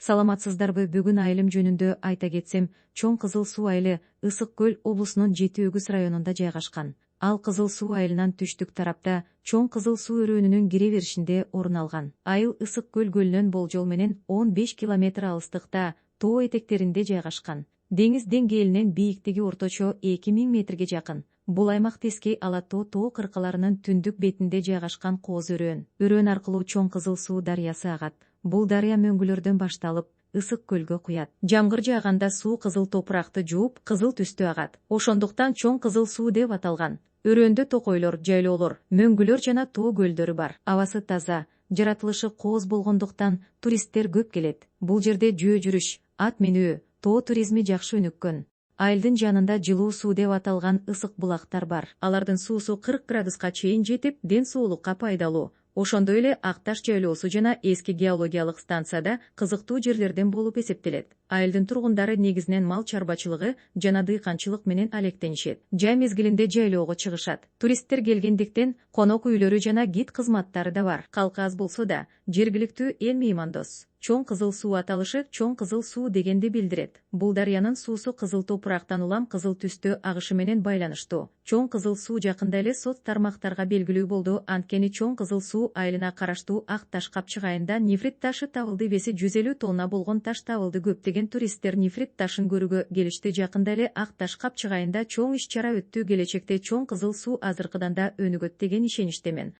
Саламатсыздарбы, бүгүн айылым жөнүндө айта кетсем, Чоң Кызыл Суу айылы Ысык Көл облусунун Жети Өгүз районунда жайгашкан. Ал Кызыл Суу айылынан түштүк тарапта Чоң Кызыл Суу өрөөнүнүн кире беришинде орун алган. Айыл Ысык Көл көлүнөн болжол менен 15 километр алыстыкта тоо этектеринде жайгашкан. Деңиз деңгээлинен бийиктиги орточо 2000 метрге жакын. Бул аймак Тескей Алатоо тоо кыркаларынын түндүк бетинде жайгашкан кооз өрөөн. Өрөөн аркылуу Чоң Кызыл Суу дарыясы агат. Бул дарыя мөңгүлөрдөн башталып, Ысык көлгө куят. Жамгыр жааганда суу кызыл топуракты жууп, кызыл түстө агат. Ошондуктан Чоң Кызыл Суу деп аталган. Өрөөндө токойлор, жайлоолор, мөңгүлөр жана тоо көлдөрү бар. Абасы таза, жаратылышы кооз болгондуктан туристтер көп келет. Бул жерде жөө жүрүш, ат минөө, тоо туризми жакшы өнүккөн. Айылдын жанында жылуу суу деп аталган ысык булактар бар. Алардын суусу 40 градуска чейин жетип, ден соолукка пайдалуу. Ошондой эле Ак Таш жайлоосу жана эски геологиялык станцияда кызыктуу жерлерден болуп эсептелет. Айылдын тургундары негизинен мал чарбачылыгы жана дыйканчылык менен алектенишет. Жай мезгилинде жайлоого чыгышат. Туристтер келгендиктен конок үйлөрү жана гид кызматтары да бар. Калкы аз болсо да, жергиликтүү эл меймандос. Чоң Кызыл Суу аталышы Чоң Кызыл Суу дегенди билдирет. Бул дарыянын суусу кызыл топурактан улам кызыл түстө агышы менен байланыштуу. Чоң Кызыл Суу жакында эле соц тармактарга белгилүү болду. Анткени Чоң Кызыл Суу айылына караштуу Ак Таш капчыгайында нефрит ташы табылды. Веси 150 тонна болгон таш табылды. Көптөгөн туристтер нефрит ташын көрүүгө келишти. Жакында эле Ак Таш капчыгайында чоң иш-чара өттү. Келечекте Чоң Кызыл Суу азыркыдан да өнүгөт деген ишеничтемен.